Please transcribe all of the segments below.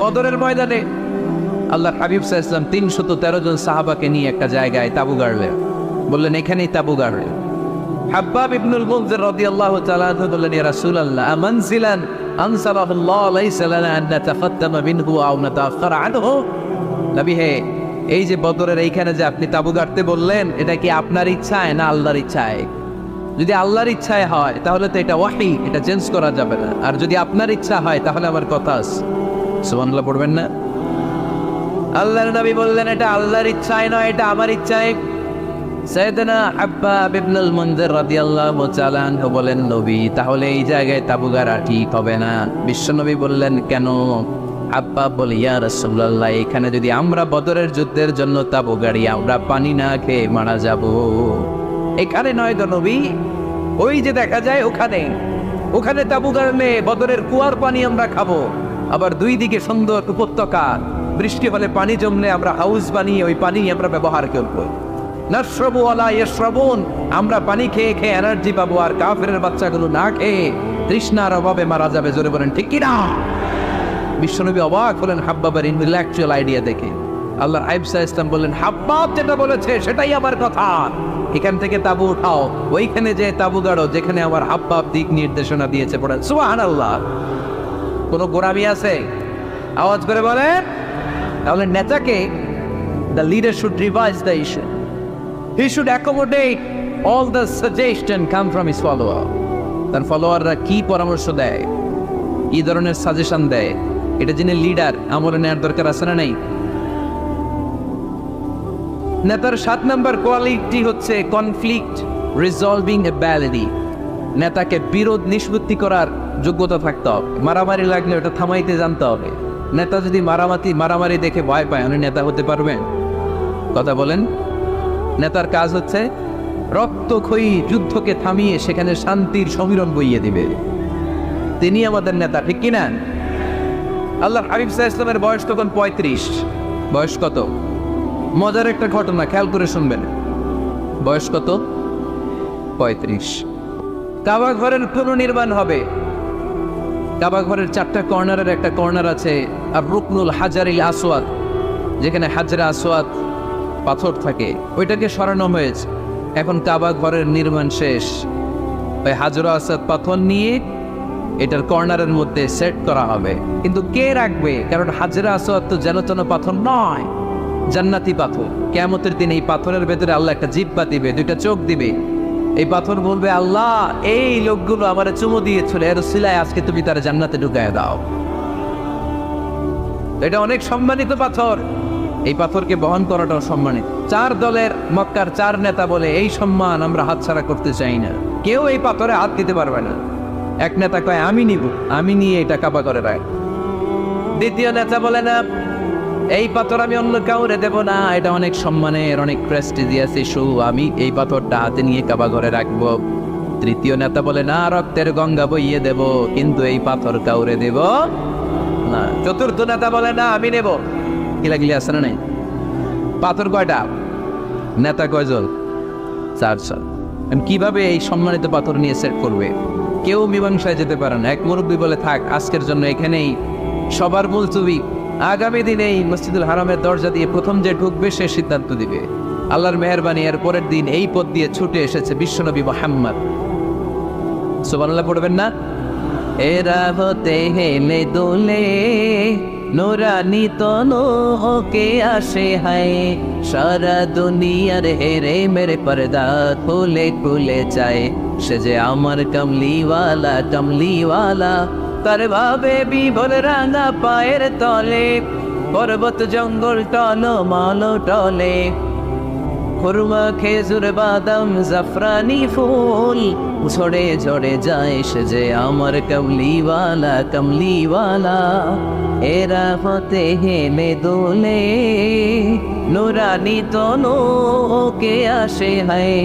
বদরের ময়দানে আল্লাহ হাবিব সাল্লাল্লাহু আলাইহি ওয়াসাল্লাম 313 জন সাহাবাকে নিয়ে একটা জায়গায় তাঁবু গাড়লেন। বললেন এখানেই তাঁবু গাড়লেন। হাব্বাব ইবনুল মুনজির রাদিয়াল্লাহু তাআলা আনহু বললেন, ইয়া রাসূলুল্লাহ আমানজিলান আনসারাহুল্লাহ লাইসা লানা আন নাতাকাদ্দামা মিনহু আও নাতাআখারা আনহু। নবী হে, এই যে বদরের এইখানে যে আপনি তাঁবু গাড়তে বললেন, এটা কি আপনার ইচ্ছায় না আল্লাহর ইচ্ছায়? যদি আল্লাহর ইচ্ছায় হয় তাহলে তো এটা ওয়াহী, এটা চেঞ্জ করা যাবে না। আর যদি আপনার ইচ্ছা হয় তাহলে আমার কথা আছে। সুবহানাল্লাহ পড়বেন না? আল্লাহর নবী বললেন এটা আল্লাহর ইচ্ছায় নয়, এটা আমার ইচ্ছায়। সাইয়েদনা হাব্বাব ইবনুল মুনজির রাদিয়াল্লাহু তাআলা আনহু বলেন, নবী তাহলে এই জায়গায় তাঁবু গাড়া ঠিক হবে না। বিশ্বনবী বললেন, কেন? হাব্বাব বলে, ইয়া রাসূলুল্লাহ এখানে যদি আমরা বদরের যুদ্ধের জন্য তাঁবু গাড়ি, আমরা পানি না খেয়ে মারা যাব। এখানে নয় তো নবী, ওই যে দেখা যায় ওখানে তাঁবু গাড়লে বদরের কুয়ার পানি আমরা খাবো। আবার দুই দিকে সুন্দর উপত্যকা, বৃষ্টি হলে পানি জমলে আমরা হাউস বানিয়ে ওই পানি আমরা ব্যবহার করবো। নাশরাবু ওয়ালা ইয়াশরাবুন, আমরা পানি খেয়ে খেয়ে এনার্জি পাবো, আর কাফেরের বাচ্চাগুলো না খেয়ে তৃষ্ণার অভাবে মারা যাবে। জোরে বলেন ঠিক কিনা? বিশ্বনবী অবাক হলেন হাব্বাবের ইন্টেলেকচুয়াল আইডিয়া দেখে। আল্লাহর হাবিব সাল্লাল্লাহু আলাইহি ওয়াসাল্লাম বললেন, হাব্বাব যেটা বলেছে সেটাই আমার কথা, এখান থেকে তাঁবু উঠাও, ওইখানে যে তাঁবু গাড়ো যেখানে আমার হাব্বাব দিক নির্দেশনা দিয়েছে। পড়েন সুবহানাল্লাহ। কোনো গোরামি আছে? আওয়াজ করে বলেন। তাহলে নেতাকে, the leader should revise the issue. He should accommodate all the suggestion come from his follower. তার ফলোয়াররা কি পরামর্শ দেয়, কি ধরনের সাজেশন দেয়, এটা জেনে লিডার আমলে নেওয়ার দরকার আছে না নাই? নেতার 7 নম্বর কোয়ালিটি হচ্ছে কনফ্লিক্ট রিজলভিং এবিলিটি। নেতাকে বিরোধ নিষ্পত্তি করার যোগ্যতা থাকতে হবে। মারামারি লাগলে ওটা থামাইতে জানতে হবে। নেতা যদি মারামারি দেখে ভয় পায়, উনি নেতা হতে পারবেন? কথা বলেন। নেতার কাজ হচ্ছে রক্তক্ষয়ী যুদ্ধকে থামিয়ে সেখানে শান্তির সমীরণ বইয়ে দিবে। তিনি আমাদের নেতা, ঠিক কিনা? আল্লাহর হাবিব সাল্লাল্লাহু আলাইহি ওয়াসাল্লামের বয়স তখন 35। বয়স কত? মজার একটা ঘটনা, খেয়াল করে শুনবেন। বয়স কত? 35। কাবা ঘরের পুনর্নির্মাণ হবে। কাবা ঘরের 4টা কর্নারের একটা কর্নার আছে আর রুকনুল হাজারিল আসওয়াদ, যেখানে হাজরে আসওয়াদ পাথর থাকে, ওইটাকে সরানো হয়েছে। এখন কাবা ঘরের নির্মাণ শেষ, ওই হাজরে আসওয়াদ পাথর নিয়ে এটার কর্নারের মধ্যে সেট করা হবে। কিন্তু কে রাখবে? কারণ হাজরে আসওয়াদ তো যেন পাথর নয়, জান্নাতি পাথর। কিয়ামতের দিন এই পাথরের ভেতরে আল্লাহ একটা জিহ্বা দিবে, 2টা চোখ দিবে। এই পাথর বলবে, আল্লাহ এই লোকগুলো আমারে চুমু দিয়েছিল, এর উসিলায় আজকে তুমি তার জান্নাতে ঢুকায় দাও। এটা অনেক সম্মানিত পাথর, এই পাথরকে বহন করাটাও সম্মানিত। 4 দলের মক্কার 4 নেতা বলে, এই সম্মান আমরা হাতছাড়া করতে চাই না, কেউ এই পাথরে হাত দিতে পারবে না। এক নেতা কয়, আমি নিব, আমি নিয়ে এটা কাবা করে রাখ। দ্বিতীয় নেতা বলে, না, এই পাথর আমি অন্য কাউরে দেব না, এটা অনেক সম্মানের, অনেক প্রেস্টিজিয়াস ইস্যু, আমি এই পাথরটা হাতে নিয়ে কাবা ঘরে রাখবো। তৃতীয় নেতা বলে, না, রক্তের গঙ্গা বইয়ে দেব, কিন্তু এই পাথর কাউরে দেব না। চতুর্থ নেতা বলে, না, আমি নেব। কিলাগিলি আছে না নাই? পাথর কয়টা? নেতা কয়জন? 4জন। কিভাবে এই সম্মানিত পাথর নিয়ে সেট করবে? কেউ মীমাংসায় যেতে পারে না। এক মুরব্বী বলে, থাক আজকের জন্য এখানেই সবার মুলতবি, আগামী দিনে এই মসজিদুল হারামের দরজা দিয়ে প্রথম যে ঢুকবে সে সিদ্ধান্ত দিবে। আল্লাহর মেহেরবানি, এর পরের দিন এই পথ দিয়ে ছুটে এসেছে বিশ্বনবী মুহাম্মদ। সুবহানাল্লাহ পড়বেন না? এরা হতে হেলে দোলে নুরানি তনু হোকে আসে হায়, সারা দুনিয়ার হেরে মেরে পর্দা খুলে খুলে চায়, সে যে আমার কমলিওয়ালা কমলিওয়ালা। তার ভাবে বিভোর রাঙা পায়ের তলে, পর্বত জঙ্গল টল মাল টলে, খুরমা খেজুর বাদাম জাফরানি ফুল ঝরে ঝরে যায়, সে যে আমার কমলিওয়ালা কমলিওয়ালা। এরা হতে হেলে দোলে নুরানি তনু ওকে আসে হায়,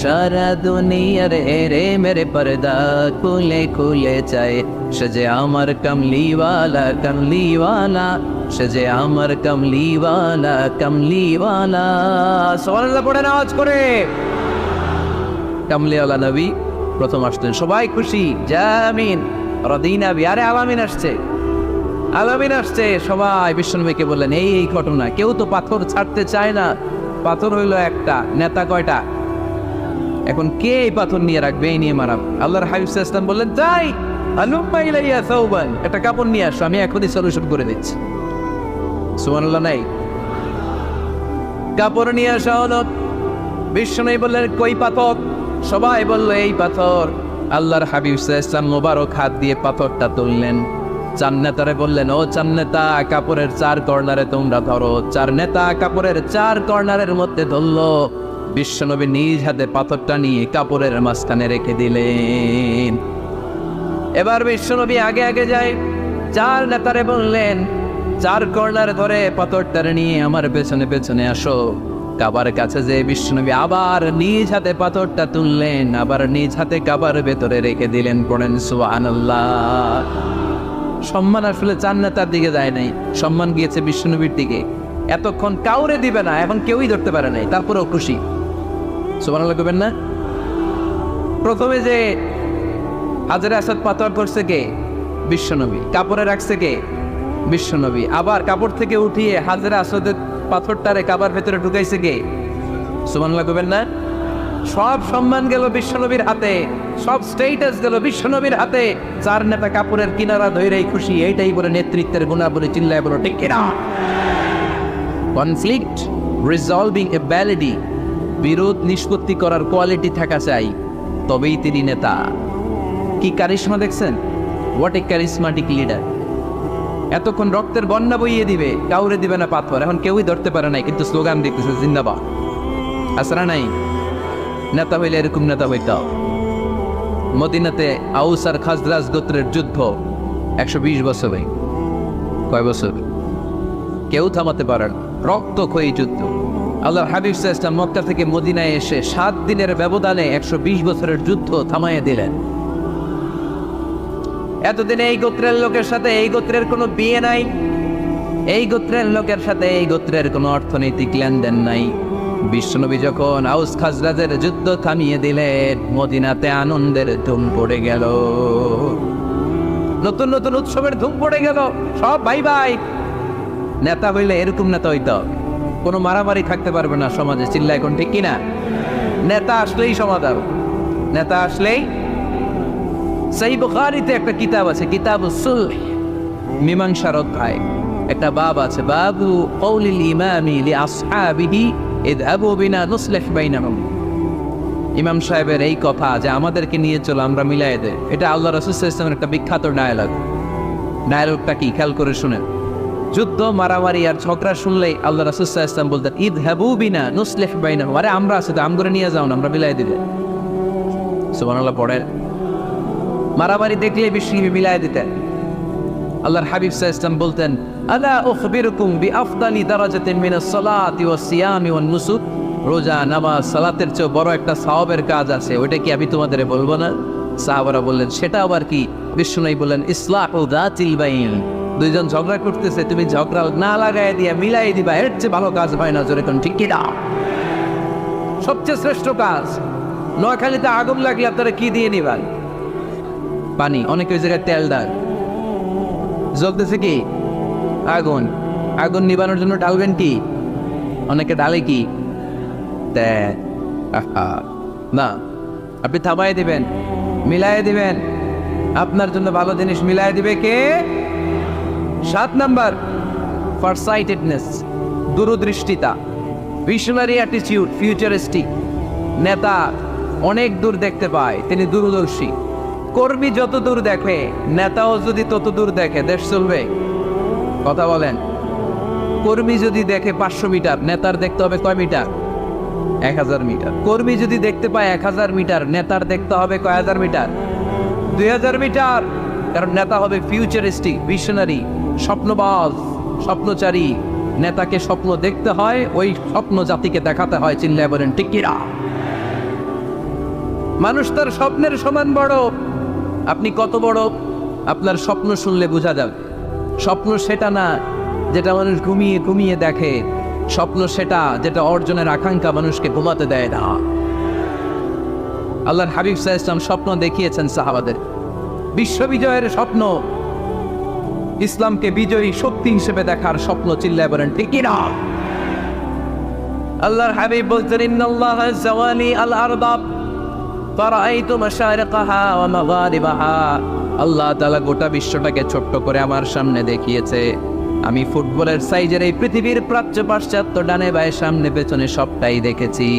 সারা দুনিয়ার হেরে মেরে পর্দা খুলে খুলে চায়, সে যে আমার কমলিওয়ালা কমলিওয়ালা, সে যে আমার কমলিওয়ালা কমলিওয়ালা। সুবহানাল্লাহ পড়েন আওয়াজ করে। কামলিওয়ালা নবী প্রথম আসলেন, সবাই খুশি, জামিন রদিনা বিয়ারে আলামিন আসছে। আলামিন আসছে, সবাই বিশ্বনবীকে বললেন এই এই ঘটনা। কেউ তো পাথর ছাড়তে চায় না। পাথর হইল একটা, নেতা কয়টা? এখন কে এই পাথর নিয়ে রাখবে? এই নিয়ে মারাম। আল্লাহর হাবিব সাল্লাল্লাহু আলাইহি ওয়াসাল্লাম বললেন, যাই হালুম্মা ইলাইয়া সাওবান, একটা কাপড় নিয়ে আসো, আমি এখনই সলিউশন করে দিচ্ছি। সুবহানাল্লাহ নাই? কাপড় নিয়ে আসা হলো। বিশ্বনবী বললেন, কই পাথর? সবাই বলল এই পাথর। আল্লাহর হাবিব সাল্লাল্লাহু আলাইহি ওয়াসাল্লাম মোবারক হাত দিয়ে পাথরটা তুললেন। চার নেতারে বললেন, ও চার নেতা, কাপড়ের চার কর্নারে তোমরা ধরো। চার নেতা কাপড়ের চার কর্নারের মধ্যে ধরলো। বিশ্বনবী নিজ হাতে পাথরটা নিয়ে কাপড়ের মাঝখানে রেখে দিলেন। এবার বিশ্বনবী আগে আগে যায়। চার নেতারে বললেন, চার কর্নার ধরে পাথরটারে নিয়ে আমার পেছনে পেছনে আসো। কাবার কাছে যে বিশ্বনবী আবার নিজ হাতে পাথরটা তুললেন, আবার নিজ হাতে কাবার ভেতরে রেখে দিলেন। পড়েন সুবহানাল্লাহ। সম্মান আসলে চার নেতার দিকে যায় নাই, সম্মান গিয়েছে বিশ্বনবীর দিকে। এতক্ষণ কাউরে দিবে না, এখন কেউই ধরতে পারে নাই, তারপরেও খুশি। সুবহানাল্লাহ করবেন না? প্রথমে যে হাজরে আসাদ পাথর করছে কে? বিশ্বনবী। কাপড়ে রাখছে কে? বিশ্বনবী। আবার কাপড় থেকে উঠিয়ে হাজরে আসাদের পাথরটারে কাবার ভেতরে ঢুকাইছে কে? সুবহানাল্লাহ করবেন না? সব সম্মান গেল বিশ্বনবীর হাতে, সব স্টেটাস গেল বিশ্বনবীর হাতে। চার নেতা কাপড়ের কিনারা ধইরেই খুশি। এইটাই বলে নেতৃত্বের গুণা বলে চিল্লায় বলো ঠিক কিনা? কনফ্লিক্ট রিজলভিং এবিলিটি, বিরোধ নিষ্পত্তি করার কোয়ালিটি থাকা চাই, তবেই তিনি নেতা। কি কারিশমা দেখছেন? What a charismatic leader. এতক্ষণ রক্তের বন্যা বইয়ে দিবে, কাউরে দিবে না পাথর। এখন কেউই ধরতে পারে নাই, কিন্তু স্লোগান দিতেছে জিন্দাবাদ। আসরা নাই? নেতা হইলে এরকম নেতা হইতাম। মদিনাতে আউস আর খাজরাজ গোত্রের যুদ্ধ 120 বছরে। কয় বছর? কেউ থামাতে পারে না, রক্তক্ষয়ী যুদ্ধ। আল্লাহর হাবিব সাল্লাল্লাহু আলাইহি ওয়াসাল্লাম মক্কা থেকে মদিনায় এসে 7 দিনের ব্যবধানে 120 বছরের যুদ্ধ থামাইয়া দিলেন। এতদিনে এই গোত্রের লোকের সাথে এই গোত্রের কোনো বিয়ে নাই, এই গোত্রের লোকের সাথে এই গোত্রের কোনো অর্থনৈতিক লেনদেন নাই। বিশ্বনবী যখন আউস খাজরাজের যুদ্ধ থামিয়ে দিলেন, মদিনাতে আনন্দের ধুম পড়ে গেল। নতুন নতুন উৎসবের ধুম পড়ে গেল। সব ভাই ভাই। নেতা হইলে এরকম নেতা হইতো, কোনো মারামারি থাকতে পারবে না সমাজে। চিল্লা এখন ঠিক কিনা? নেতা আসলেই সমাধান। নেতা আসলেই। সহিহ বুখারীতে একটা কিতাব আছে, কিতাবুস সুলহ, মীমাংসার অধ্যায়। একটা বাব আছে, বাবু কওলিল ইমামি লিআসহাবিহি ইযহাবু বিনা নুসলিহ বাইনাহুম। ইমাম সাহেবের এই কথা যে আমাদেরকে নিয়ে চলো, আমরা মিলাই দেই, এটা আল্লাহ রাসূল সাল্লাল্লাহু আলাইহি ওয়াসাল্লামের একটা বিখ্যাত ডায়ালগ। ডায়ালগটা কি খেয়াল করে শুনেন। যুদ্ধ মারামারি আর ঝগড়া শুনলেই আল্লাহ রাসূল সাল্লাল্লাহু আলাইহি ওয়াসাল্লাম বলতেন, ইযহাবু বিনা নুসলিহ বাইনাহুম। আরে আমরা আছি তো, আমগরে নিয়ে যাও না, আমরা মিলাই দিবে। সুবহানাল্লাহ পড়েন। মারামারি দেখলে বিশ্বনবী মিলাই দিতেন। আল্লাহর হাবিব সাল্লাল্লাহু আলাইহি ওয়াসাল্লাম বলতেন, আলা উখবিরুকুম বিআফদালি দারাজাতিন মিনাস সালাতি ওয়াস সিয়ামি ওয়ান নুসুক। রোজা, নামাজ, সালাতের চেয়ে বড় একটা সওয়াবের কাজ আছে, ওইটা কি আমি তোমাদের বলবো না? সাহাবারা বললেন, সেটা আবার কি? বিশ্বনবী বললেন, ইসলাহু যাতিল বাইন। দুইজন ঝগড়া করতেছে, তুমি ঝগড়া না লাগায় দিয়া মিলাই দিবা, এর চেয়ে ভালো কাজ হয় না। জোরে কোন ঠিক কি না? সবচেয়ে শ্রেষ্ঠ কাজ। নোয়াখালীতে আগুন লাগলে আপনারা কি দিয়ে নিবেন? পানি। অনেকে ওই জায়গায় তেল ডাল। জ্বলতেছে কি? আগুন। আগুন নিবানোর জন্য ঢালবেন কি? অনেকে ঢালে কি? তেল। না, আপনি থামাই দিবেন, মিলাই দিবেন। আপনার জন্য ভালো জিনিস মিলাই দিবে কে? 7 নাম্বার, ফারসাইটেডনেস, দূরদৃষ্টিতা, ভিশনারি অ্যাটিটিউড, ফিউচারিস্টিক। নেতা অনেক দূর দেখতে পায়, তিনি দূরদর্শী। কর্মী যত দূর দেখে, নেতাও যদি তত দূর দেখে, দেশ চলবে? কথা বলেন। কর্মী যদি দেখে 500 মিটার, নেতার দেখতে হবে কয় মিটার? 1000 মিটার। কর্মী যদি দেখতে পায় 1000 মিটার, নেতার দেখতে হবে কয় হাজার মিটার? 2000 মিটার। কারণ নেতা হবে ফিউচারিস্টিক, ভিশনারি, স্বপ্নবাজ, স্বপ্নচারী। নেতাকে স্বপ্ন দেখতে হয়, ওই স্বপ্ন জাতিকে দেখাতে হয়। চিল্লায় বলেন ঠিক কিনা? মানুষ তার স্বপ্নের সমান বড়। আপনি কত বড় আপনার স্বপ্ন শুনলে বোঝা যাবে। স্বপ্ন সেটা না যেটা মানুষ ঘুমিয়ে ঘুমিয়ে দেখে, স্বপ্ন সেটা যেটা অর্জনের আকাঙ্ক্ষা মানুষকে ঘুমাতে দেয় না। আল্লাহর হাবিব সাল্লাল্লাহু আলাইহি ওয়াসাল্লাম স্বপ্ন দেখিয়েছেন সাহাবাদের, বিশ্ববিজয়ের স্বপ্ন। ইসলামকে বিজয়ী শক্তি হিসেবে দেখার স্বপ্ন, চিল্লায় বলেন ঠিক কি না? আল্লাহর হাবিব বলতেন, ইন্নাল্লাহা যাওয়ালি আল আরদা ফারাআইতু মাশারিকাহা ওয়া মাগারিবাহা। আল্লাহ তাআলা গোটা বিশ্বটাকে ছোট্ট করে আমার সামনে দেখিয়েছে। আমি ফুটবলের সাইজের এই পৃথিবীর প্রাচ্য পাশ্চাত্য ডানে বায়ে সামনে পেছনে সবটাই দেখেছি।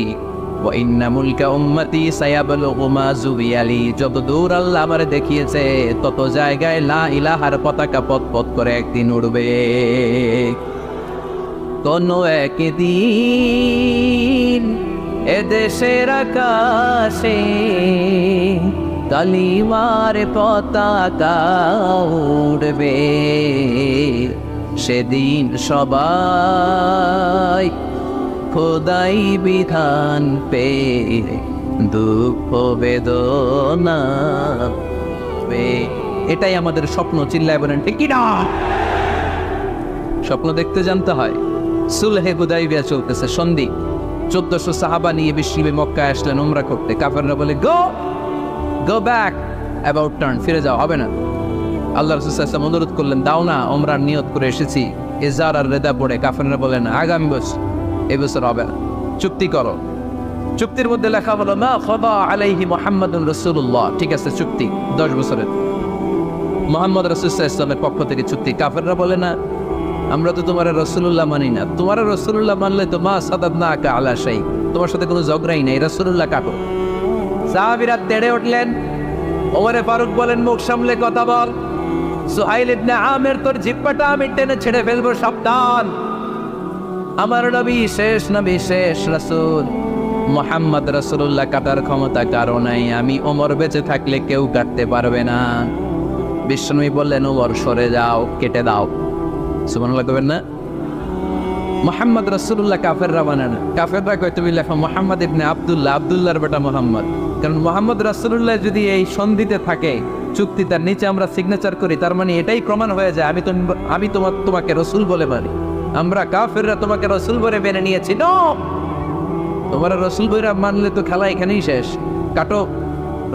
ওয়া ইন্না মুলকা উম্মতি সায়াবলুগু মা যুবিয়ালি। যত দূর আল্লাহ আমারে দেখিয়েছে তত জায়গায় লা ইলাহার পতাকা পথ পথ করে একদিন উড়বে। কোনো একদিন এদেশের আকাশে কালিমার পতাকা উড়বে। সেদিন সবাই খোদাই বিধান পে দুঃখ বেদনা পে। এটাই আমাদের স্বপ্ন, চিল্লায় বলেন ঠিক কি না? স্বপ্ন দেখতে জানতে হয়। সুলহে হুদাইবিয়া চলতেছে, সন্ধি। 1400 সাহাবা নিয়ে বিশ্বনবী মক্কায় আসলেন উমরা করতে। কাফেররা বলে গো ব্যাক, অ্যাবাউট টার্ন, ফিরে যাও, হবে না। আল্লাহ রাসূল সাল্লাল্লাহু আলাইহি ওয়াসাল্লাম অনুরোধ করলেন, দাও না, উমরার নিয়ত করে এসেছি। ইজার আর রেদা পড়ে কাফেররা বলেন, আগামী বছর, এই বছর হবে না, চুক্তি করো। চুক্তির মধ্যে লেখা হলো মা খাদা আলাইহি মুহাম্মাদুর রাসূলুল্লাহ। ঠিক আছে, চুক্তি 10 বছরের, মুহাম্মদ রাসূল সাল্লাল্লাহু আলাইহি ওয়াসাল্লামের পক্ষ থেকে চুক্তি। কাফেররা বলে না, আমরা তো তোমার রাসূলুল্লাহ মানি না। তোমার রাসূলুল্লাহ মানলে তো মা সাদাদনাকা আলা শাই, তোমার সাথে কোনো ঝগড়াই নাই, রাসূলুল্লাহ কাটো। সাহাবীরা তেড়ে উঠলেন। ওমরে ফারুক বলেন, মুখ সামলে কথা বল। সুহাইল ইবনে আমির, তোর জিহ্বাটা আমি টেনে ছেড়ে ফেলবো, সাবধান। আমার নবী শেষ নবী, শেষ রাসূল মুহাম্মদ রাসূলুল্লাহ কাটার ক্ষমতা কারো নাই। আমি ওমর বেঁচে থাকলে কেউ কাটতে পারবে না। বিশ্বনবী বললেন, ওমর সরে যাও, কেটে দাও। সুবহানাল্লাহ কইবেন না? মুহাম্মদ রাসূলুল্লাহ কাফেররা মানে না। কাফেররা কয় তুমি লেখো মুহাম্মদ ইবনে আব্দুল্লাহ, আব্দুল্লাহর বেটা মুহাম্মদ। কারণ মুহাম্মদ রাসূলুল্লাহ যদি এই সন্ধিতে থাকে, চুক্তি তার নিচে আমরা সিগনেচার করি, তার মানে এটাই প্রমাণ হয়ে যায় আমি তোমাকে রাসূল বলে মানি। আমরা কাফেররা তোমাকে রাসূল বলে মেনে নিয়েছি। নো, তোমার রাসূল বলে মানলে তো খেলা এখানেই শেষ। কাটো,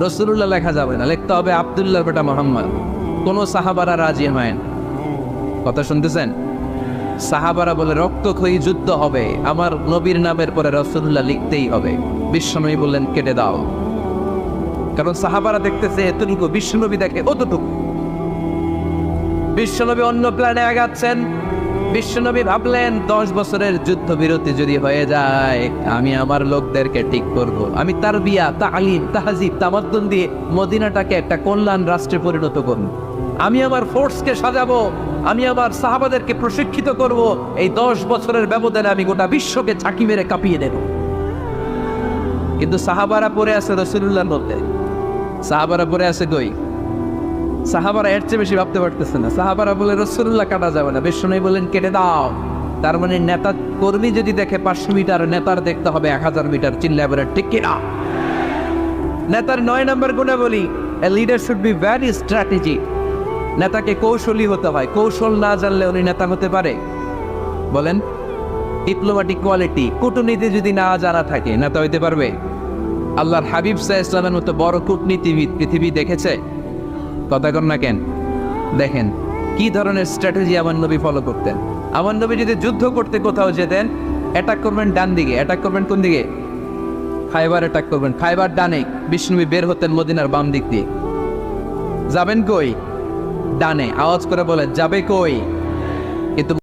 রাসূলুল্লাহ লেখা যাবে না, লিখতে হবে আব্দুল্লাহর বেটা মুহাম্মদ। কোন সাহাবারা রাজি হয় না। কথা শুনতেছেন? সাহাবারা বলে রক্তক্ষয়ী যুদ্ধ হবে, আমার নবীর নামের পরে রাসূলুল্লাহ লিখতেই হবে। বিশ্বনবী বললেন, কেটে দাও। কারণ সাহাবারা দেখতেছে এতটুকু, বিশ্বনবী দেখে অতটুকু। বিশ্বনবী অন্য প্ল্যানে আগাচ্ছেন। বিশ্বনবী ভাবলেন 10 বছরের যুদ্ধ বিরতি যদি হয়ে যায়, আমি আমার লোকদেরকে ঠিক করব। আমি তারবিয়া, তালিম, তাহজিব, তামাদ্দুন দিয়ে মদিনাটাকে একটা কল্যাণ রাষ্ট্রে পরিণত করব। আমি আমার ফোর্সকে সাজাবো, আমি আমার সাহাবাদেরকে প্রশিক্ষিত করব। এই 10 বছরের ব্যবধানে আমি গোটা বিশ্বকে ঝাঁকি মেরে কাঁপিয়ে দেব। কিন্তু সাহাবারা পড়ে আছে রাসূলুল্লাহর মধ্যে, সাহাবারা পড়ে আছে কই? সাহাবারা এর চেয়ে বেশি ভাবতে পারতেছে না। সাহাবারা বলে রাসূলুল্লাহ কাটা যাবে না। বিশ্বনবী বললেন, কেটে দাও। তার মানে নেতা কর্মী যদি দেখে 500 মিটার, নেতার দেখতে হবে 1000 মিটার। চিল্লায় বলে ঠিক কি না? নেতার 9 নম্বর গুণে বলি, a leader should be very strategic. নেতাকে কৌশলী হতে হয়। কৌশল না জানলে উনি নেতা হতে পারে? বলেন, ডিপ্লোম্যাটিক কোয়ালিটি, কূটনীতি যদি না জানা থাকে, নেতা হইতে পারবে? আল্লাহর হাবিব সাল্লাল্লাহু আলাইহি ওয়াসাল্লামের মতো বড় কূটনীতিবিদ পৃথিবী দেখেছে? কথা কর না কেন? দেখেন কি ধরনের স্ট্র্যাটেজি আমার নবী ফলো করতেন। আমার নবী যদি যুদ্ধ করতে কোথাও যেতেন, অ্যাটাক করবেন ডান দিকে। অ্যাটাক করবেন কোন দিকে? খায়বার অ্যাটাক করবেন, খায়বার ডানে। বিষ্ণুবী বের হতেন মদিনার বাম দিক দিয়ে। যাবেন কই? ডানে। আওয়াজ করে বলেন, যাবে কই? কিন্তু